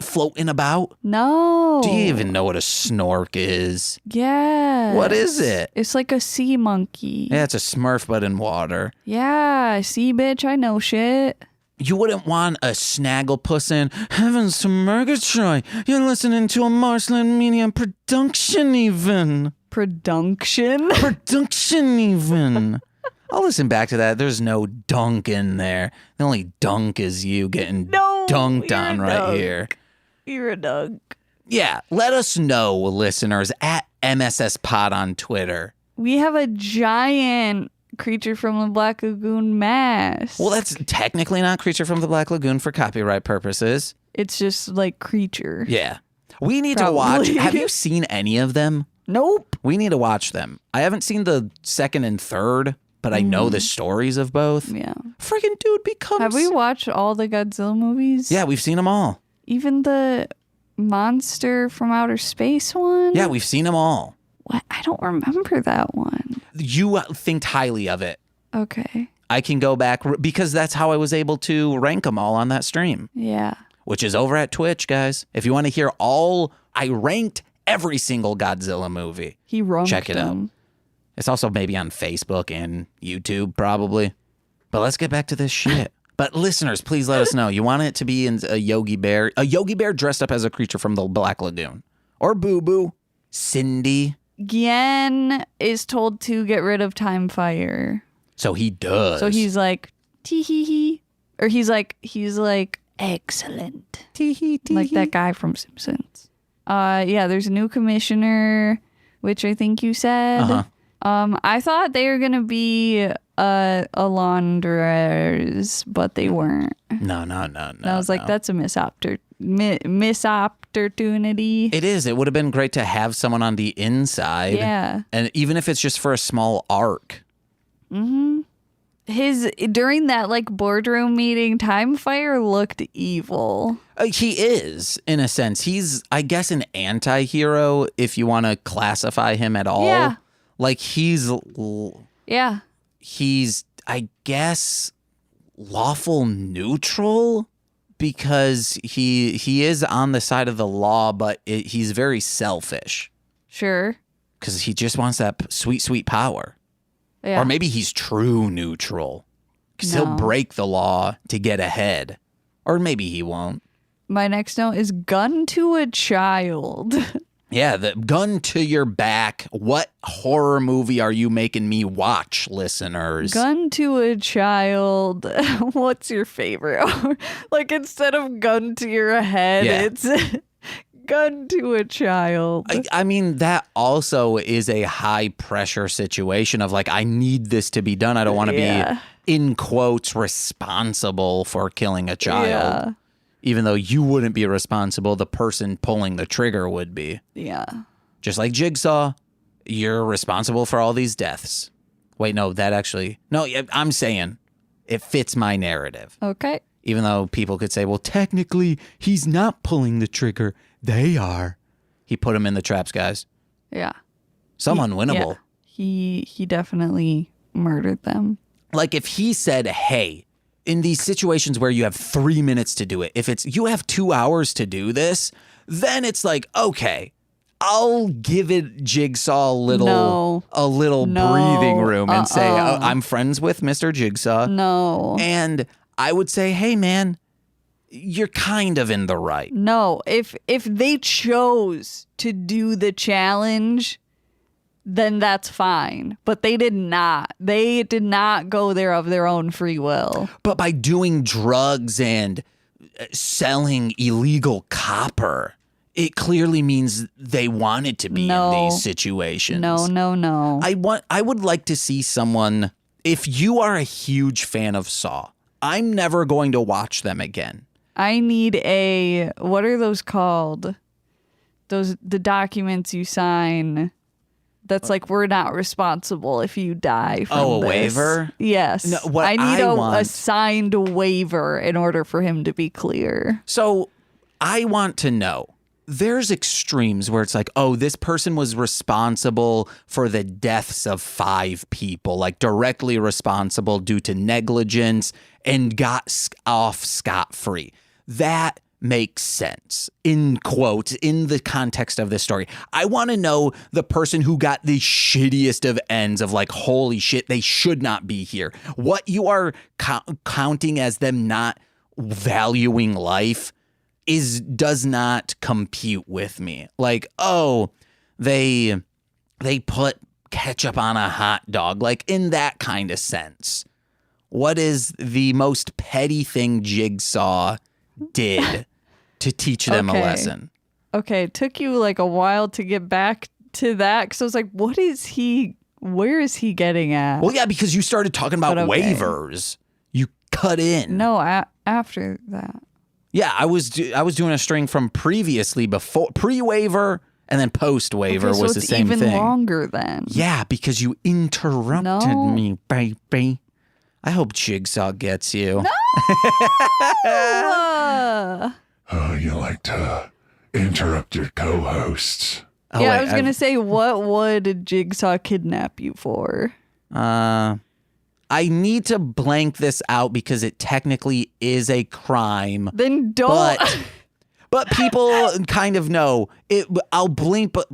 floating about? No. Do you even know what a snork is? Yeah. What is it? It's like a sea monkey. Yeah, it's a Smurf but in water. Yeah, sea bitch, I know shit. You wouldn't want a snagglepuss in Heavens to Murgatroyd. You're listening to a Marshland Media production even. Production? Production even. I'll listen back to that. There's no dunk in there. The only dunk is you getting dunked on right here. You're a dunk. Yeah, let us know, listeners, at MSS Pod on Twitter. We have a giant Creature from the Black Lagoon mask. Well, that's technically not Creature from the Black Lagoon for copyright purposes. It's just like Creature. Yeah. We need to watch. Have you seen any of them? Nope. We need to watch them. I haven't seen the second and third, but I know the stories of both. Yeah. Freaking dude becomes... Have we watched all the Godzilla movies? Yeah, we've seen them all. Even the Monster from Outer Space one? Yeah, we've seen them all. What? I don't remember that one. You think highly of it. Okay. I can go back because that's how I was able to rank them all on that stream. Yeah. Which is over at Twitch, guys. If you want to hear I ranked every single Godzilla movie. He ranked Check it out. It's also maybe on Facebook and YouTube, probably. But let's get back to this shit. But listeners, please let us know. You want it to be in a Yogi Bear dressed up as a Creature from the Black Lagoon. Or Boo Boo. Cindy. Gien is told to get rid of Time Fire. So he does. So he's like, tee-hee-hee. Or he's like, excellent. Tee-hee-tee-hee. Like that guy from Simpsons. Yeah, there's a new commissioner, which I think you said. Uh-huh. I thought they were going to be Alondra's, but they weren't. No. And I was like, that's a missed opportunity. It is. It would have been great to have someone on the inside. Yeah. And even if it's just for a small arc. Mm-hmm. during that like boardroom meeting, Timefire looked evil. He is, in a sense. He's, I guess, an anti-hero if you want to classify him at all. Yeah. Like he's, I guess, lawful neutral because he is on the side of the law, but he's very selfish. Sure. Because he just wants that sweet, sweet power. Yeah. Or maybe he's true neutral. Because he'll break the law to get ahead. Or maybe he won't. My next note is gun to a child. Yeah, the gun to your back. What horror movie are you making me watch, listeners? Gun to a child. What's your favorite? Like instead of gun to your head, it's gun to a child. I mean, that also is a high pressure situation of like, I need this to be done. I don't want to be, in quotes, responsible for killing a child. Yeah. Even though you wouldn't be responsible, the person pulling the trigger would be. Yeah. Just like Jigsaw, you're responsible for all these deaths. Wait, no, I'm saying it fits my narrative. Okay. Even though people could say, well, technically, he's not pulling the trigger. They are. He put him in the traps, guys. Yeah. Some unwinnable. Yeah. He definitely murdered them. Like if he said, hey, in these situations where you have 3 minutes to do it, if it's you have 2 hours to do this, then it's like, okay, I'll give it Jigsaw a little breathing room and say, oh, I'm friends with Mr. Jigsaw. No. And I would say, hey, man, you're kind of in the right. No, if they chose to do the challenge, then that's fine. But they did not. They did not go there of their own free will. But by doing drugs and selling illegal copper, it clearly means they wanted to be in these situations. No. I would like to see someone, if you are a huge fan of Saw, I'm never going to watch them again. I need what are those called? The documents you sign. That's like, we're not responsible if you die from a this. waiver? Yes. No, what I need want a signed waiver in order for him to be clear. So I want to know, there's extremes where it's like, oh, this person was responsible for the deaths of 5 people, like directly responsible due to negligence and got off scot-free. That makes sense, in quotes, in the context of this story. I want to know the person who got the shittiest of ends of like, holy shit, they should not be here. What you are counting as them not valuing life does not compute with me. Like, oh, they put ketchup on a hot dog, like in that kind of sense. What is the most petty thing Jigsaw did to teach them a lesson? Okay, it took you like a while to get back to that because I was like, where is he getting at? Well, yeah, because you started talking about waivers. You cut in. No, after that. Yeah, I was doing a string from previously, before pre-waiver and then post-waiver was the same thing. It's even longer then. Yeah, because you interrupted me, baby. I hope Jigsaw gets you. No! Oh, you like to interrupt your co-hosts. Oh, yeah, I was going to say, what would Jigsaw kidnap you for? I need to blank this out because it technically is a crime. Then don't. But people kind of know it. I'll blink, but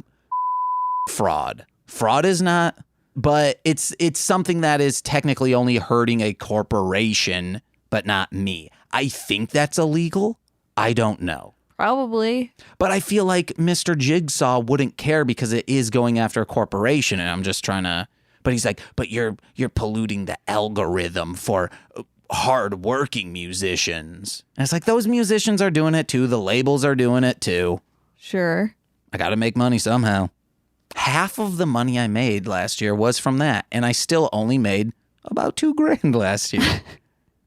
fraud. Fraud is not. But it's something that is technically only hurting a corporation, but not me. I think that's illegal. I don't know. Probably. But I feel like Mr. Jigsaw wouldn't care because it is going after a corporation, and I'm just trying to. But he's like, but you're polluting the algorithm for hard-working musicians. And it's like, those musicians are doing it too. The labels are doing it too. Sure. I got to make money somehow. Half of the money I made last year was from that, and I still only made about $2,000 last year.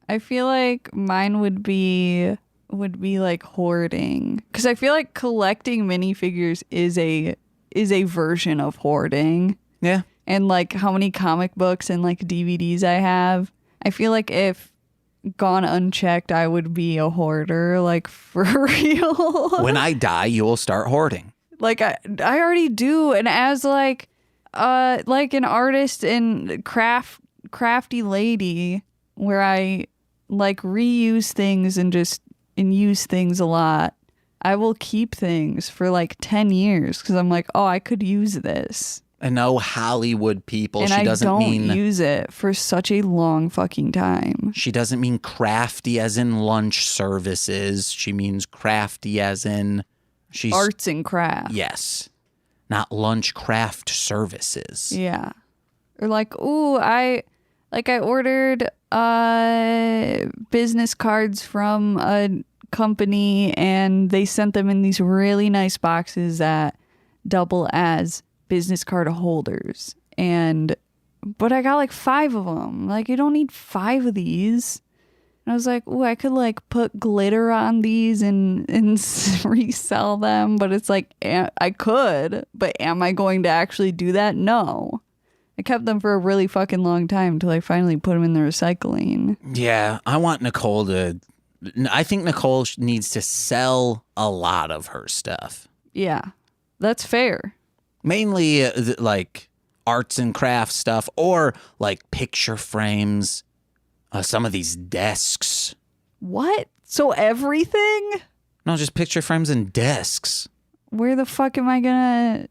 I feel like mine would be like hoarding, because I feel like collecting minifigures is a version of hoarding. Yeah. And like how many comic books and like DVDs I have, I feel like if gone unchecked, I would be a hoarder, like for real. When I die, you'll start hoarding. Like I already do, and as like an artist and crafty lady, where I like reuse things and use things a lot. I will keep things for like 10 years because I'm like, oh, I could use this. I know Hollywood people. And She doesn't I don't mean use it for such a long fucking time. She doesn't mean crafty as in lunch services. She means crafty as in she's Arts and crafts. Yes. Not lunch craft services. Yeah. Or like, ooh, I ordered business cards from a company and they sent them in these really nice boxes that double as business card holders. But I got like 5 of them. Like, you don't need 5 of these. And I was like, ooh, I could like put glitter on these and resell them. But it's like, I could, but am I going to actually do that? No. I kept them for a really fucking long time until I finally put them in the recycling. Yeah, I want Nicole to... I think Nicole needs to sell a lot of her stuff. Yeah, that's fair. Mainly like arts and crafts stuff or like picture frames, some of these desks. What? So everything? No, just picture frames and desks. Where the fuck am I gonna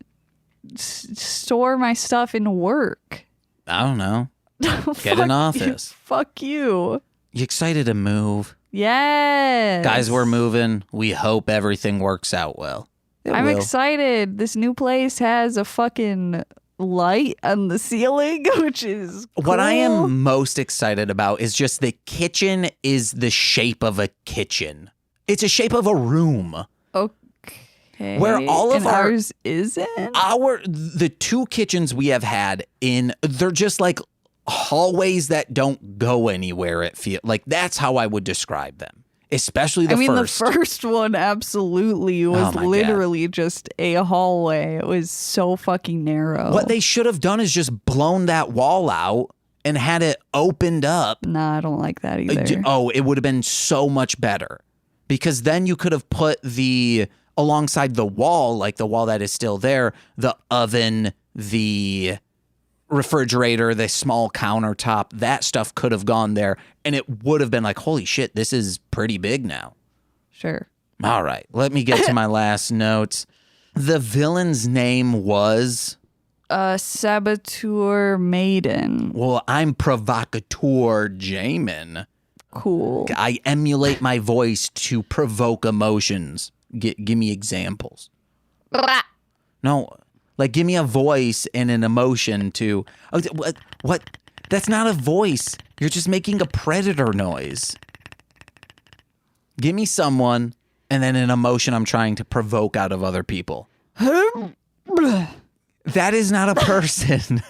store my stuff in work? I don't know. Get an office. Fuck you. You excited to move? Yes. Guys, we're moving. We hope everything works out well. I'm will. excited. This new place has a fucking light on the ceiling, which is cool. What I am most excited about is just the kitchen is the shape of a kitchen. It's a shape of a room. Okay. Where all of ours isn't? The 2 kitchens we have had they're just like hallways that don't go anywhere. It feels like that's how I would describe them. Especially the first. The first one absolutely was literally just a hallway. It was so fucking narrow. What they should have done is just blown that wall out and had it opened up. Nah, I don't like that either. It would have been so much better. Because then you could have put alongside the wall, like the wall that is still there, the oven, the refrigerator, the small countertop, that stuff could have gone there and it would have been like, holy shit, this is pretty big now. Sure. All right, let me get to my last notes. The villain's name was Saboteur Maiden. Well, I'm Provocateur Jamin. Cool. I emulate my voice to provoke emotions. Give me examples. No, like give me a voice and an emotion to... Oh, what? That's not a voice. You're just making a predator noise. Give me someone and then an emotion I'm trying to provoke out of other people. That is not a person.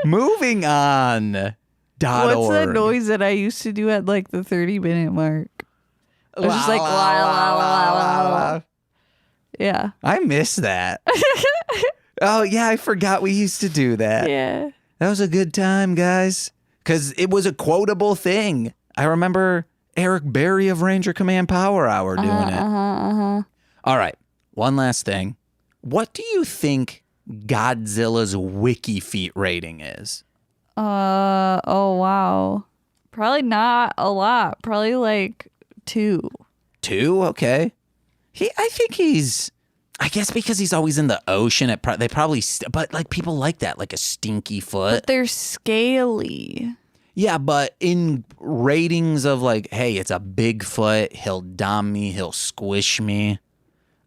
Moving on. What's that noise that I used to do at like the 30-minute mark? I was just like, la, la, la, la, la. Yeah. I miss that. Oh, yeah, I forgot we used to do that. Yeah. That was a good time, guys. Because it was a quotable thing. I remember Eric Berry of Ranger Command Power Hour doing it. All right, one last thing. What do you think Godzilla's Wikifeet rating is? Oh, wow. Probably not a lot. Probably like 2. 2? Okay. I think he's... I guess because he's always in the ocean, they probably... but like people like that, like a stinky foot. But they're scaly. Yeah, but in ratings of like, hey, it's a big foot, he'll dom me, he'll squish me.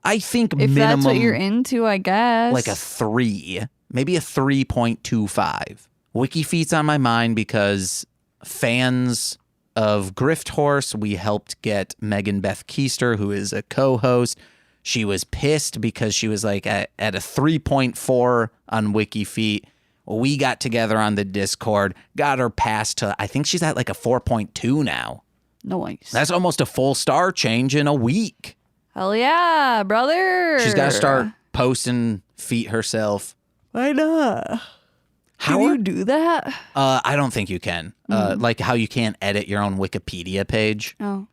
I think if minimum... that's what you're into, I guess. Like a 3. Maybe a 3.25. Wikifeet's on my mind because fans of Grift Horse, we helped get Megan Beth Keister, who is a co-host. She was pissed because she was like at a 3.4 on Wikifeet. We got together on the Discord, got her passed to, I think she's at like a 4.2 now. Nice. That's almost a full star change in a week. Hell yeah, brother. She's got to start posting feet herself. Why not? Can you do that? I don't think you can. like how you can't edit your own Wikipedia page. Oh.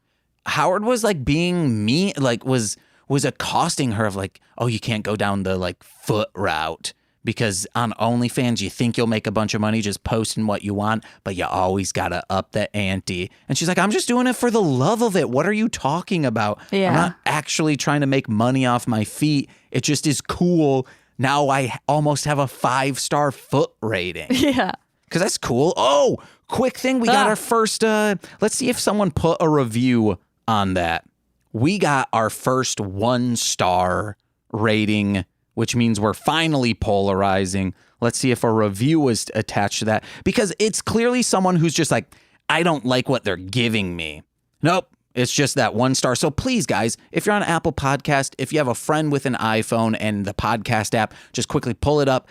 Howard was like being mean, like was accosting her of like, oh, you can't go down the like foot route because on OnlyFans you think you'll make a bunch of money just posting what you want, but you always gotta up the ante. And she's like, I'm just doing it for the love of it. What are you talking about? Yeah. I'm not actually trying to make money off my feet. It just is cool. Now I almost have a 5-star foot rating. Yeah. Because that's cool. Oh, quick thing. We got our first, let's see if someone put a review on that. We got our first 1-star rating, which means we're finally polarizing. Let's see if a review was attached to that. Because it's clearly someone who's just like, I don't like what they're giving me. Nope. It's just that 1 star. So please, guys, if you're on Apple Podcast, if you have a friend with an iPhone and the podcast app, just quickly pull it up,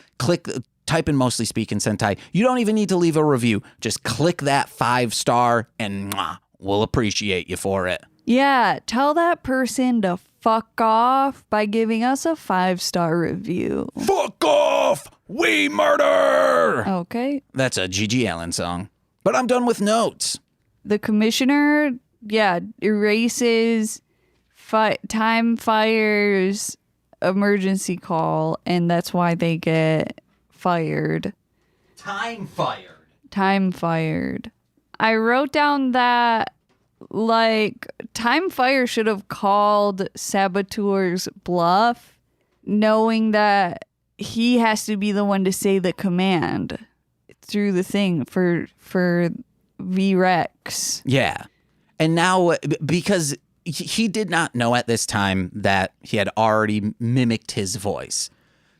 type in Mostly Speaking Sentai. You don't even need to leave a review. Just click that 5-star and we'll appreciate you for it. Yeah, tell that person to fuck off by giving us a 5-star review. Fuck off! We murder! Okay. That's a G.G. Allen song. But I'm done with notes. The commissioner, erases Time Fire's emergency call, and that's why they get fired. Time fired. Time fired. I wrote down that, like, Time Fire should have called Saboteur's bluff, knowing that he has to be the one to say the command through the thing for V-Rex. Yeah. And now, because he did not know at this time that he had already mimicked his voice.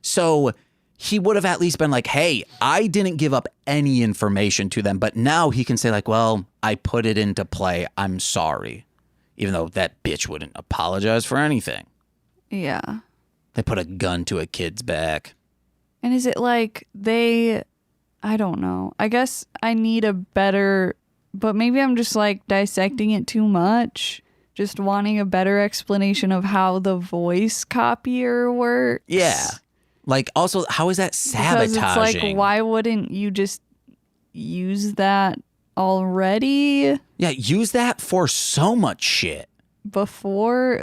So he would have at least been like, hey, I didn't give up any information to them. But now he can say like, well, I put it into play. I'm sorry. Even though that bitch wouldn't apologize for anything. Yeah. They put a gun to a kid's back. And is it like I don't know. I guess I need a better, but maybe I'm just like dissecting it too much. Just wanting a better explanation of how the voice copier works. Yeah. Like, also, how is that sabotaging? Because it's like, why wouldn't you just use that already? Yeah, use that for so much shit. Before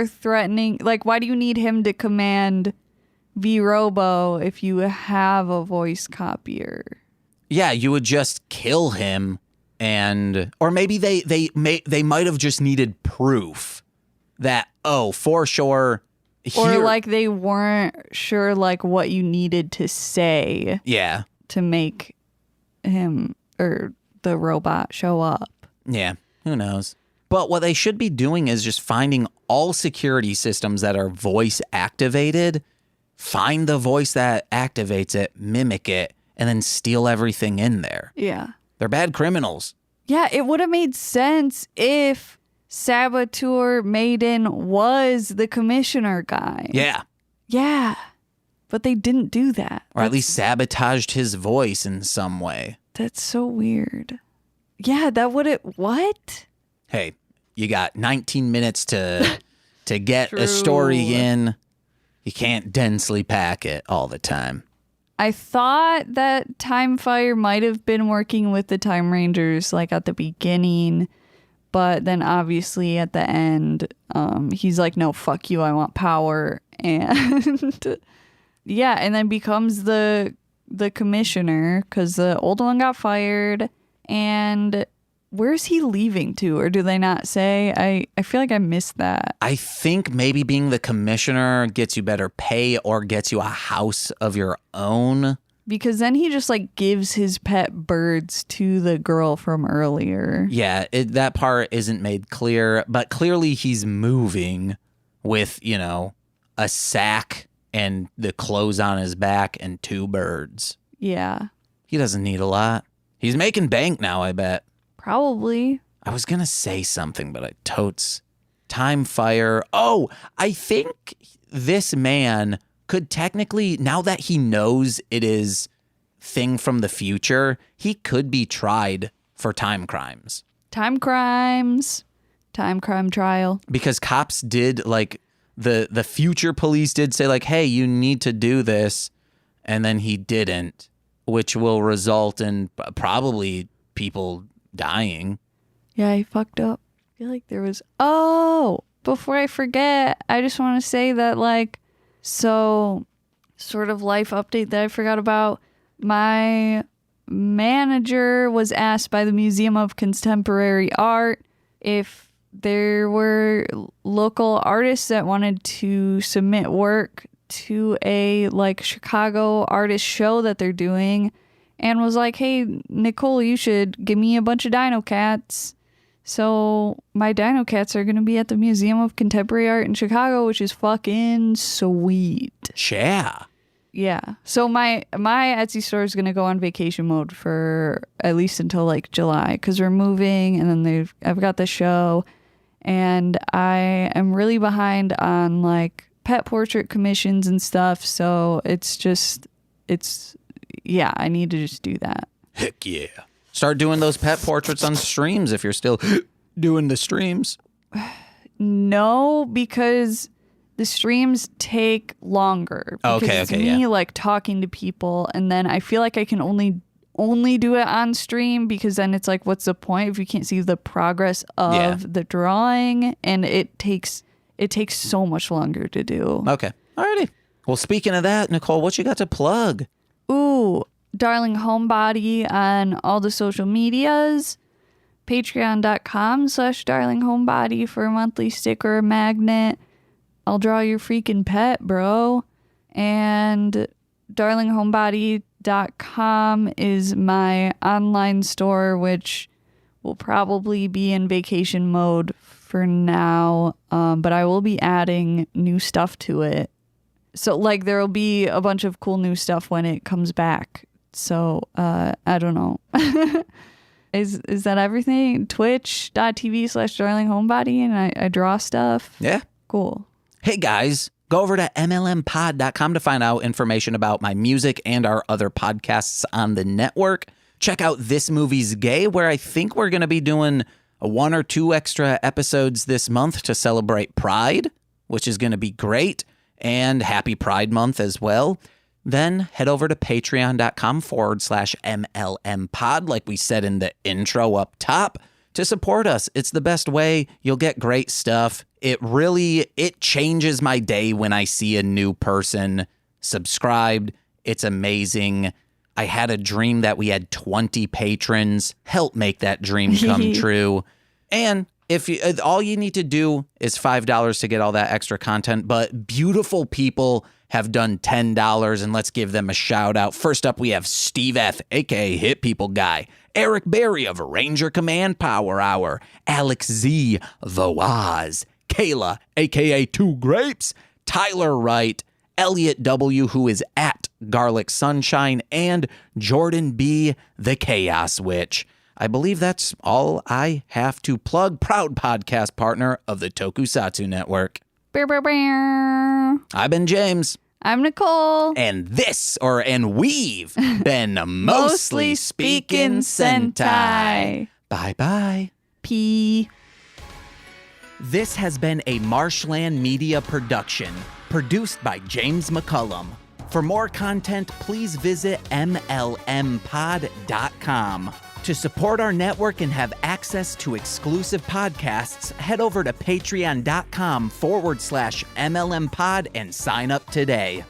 threatening. Like, why do you need him to command V-Robo if you have a voice copier? Yeah, you would just kill him, or maybe they might have just needed proof that, oh, for sure. Or like they weren't sure like what you needed to say. Yeah. To make him or the robot show up. Yeah. Who knows? But what they should be doing is just finding all security systems that are voice activated, find the voice that activates it, mimic it, and then steal everything in there. Yeah. They're bad criminals. Yeah, it would have made sense if Saboteur Maiden was the commissioner guy. Yeah. Yeah. But they didn't do that. Or at least sabotaged his voice in some way. That's so weird. Yeah, what? Hey, you got 19 minutes to get True. a story in. You can't densely pack it all the time. I thought that Time Fire might have been working with the Timerangers like at the beginning. But then obviously at the end, he's like, no, fuck you. I want power. And yeah, and then becomes the commissioner because the old one got fired. And where's he leaving to? Or do they not say? I feel like I missed that. I think maybe being the commissioner gets you better pay or gets you a house of your own. Because then he just like gives his pet birds to the girl from earlier. Yeah, that part isn't made clear, but clearly he's moving with, a sack and the clothes on his back and 2 birds. Yeah. He doesn't need a lot. He's making bank now, I bet. Probably. I was going to say something, but I totes. Time Fire. Oh, I think this man could technically, now that he knows it is thing from the future, he could be tried for time crimes. Time crimes. Time crime trial. Because cops did, like, the future police did say, like, hey, you need to do this. And then he didn't. which will result in probably people dying. Yeah, I fucked up. I feel like there was... Oh, before I forget, I just want to say that, like, so sort of life update that I forgot about. My manager was asked by the Museum of Contemporary Art if there were local artists that wanted to submit work to a like Chicago artist show that they're doing, and was like, hey, Nicole, you should give me a bunch of dino cats. So my dino cats are going to be at the Museum of Contemporary Art in Chicago, which is fucking sweet. Yeah. Yeah. So my Etsy store is going to go on vacation mode for at least until like July, because we're moving, and then I've got the show, and I am really behind on like pet portrait commissions and stuff. So I need to just do that. Heck yeah. Start doing those pet portraits on streams if you're still doing the streams. No, because the streams take longer. Because it's me like talking to people, and then I feel like I can only do it on stream, because then it's like, what's the point if you can't see the progress of the drawing? And it takes so much longer to do. Okay. Alrighty. Well, speaking of that, Nicole, what you got to plug? Ooh, Darling Homebody on all the social medias. Patreon.com/darlinghomebody for a monthly sticker or magnet. I'll draw your freaking pet, bro. And darlinghomebody.com is my online store, which will probably be in vacation mode for now. But I will be adding new stuff to it. So like there will be a bunch of cool new stuff when it comes back. So I don't know. Is that everything? Twitch.tv/darlinghomebody, and I draw stuff. Yeah. Cool. Hey guys, go over to mlmpod.com to find out information about my music and our other podcasts on the network. Check out This Movie's Gay, where I think we're going to be doing 1 or 2 extra episodes this month to celebrate Pride, which is going to be great, and happy Pride Month as well. Then head over to patreon.com/MLMpod, like we said in the intro up top, to support us. It's the best way. You'll get great stuff. It changes my day when I see a new person subscribed. It's amazing. I had a dream that we had 20 patrons. Help make that dream come true. And if you, all you need to do is $5 to get all that extra content, but beautiful people have done $10, and let's give them a shout out. First up, we have Steve F., aka Hit People Guy, Eric Berry of Ranger Command Power Hour, Alex Z, The Waz, Kayla, aka Two Grapes, Tyler Wright, Elliot W., who is at Garlic Sunshine, and Jordan B., the Chaos Witch. I believe that's all I have to plug. Proud podcast partner of the Tokusatsu Network. Bear, bear, bear. I've been James. I'm Nicole. And we've been Mostly Speaking Sentai. Bye-bye. P. This has been a Marshland Media production, produced by James McCollum. For more content, please visit mlmpod.com. To support our network and have access to exclusive podcasts, head over to patreon.com/MLMpod and sign up today.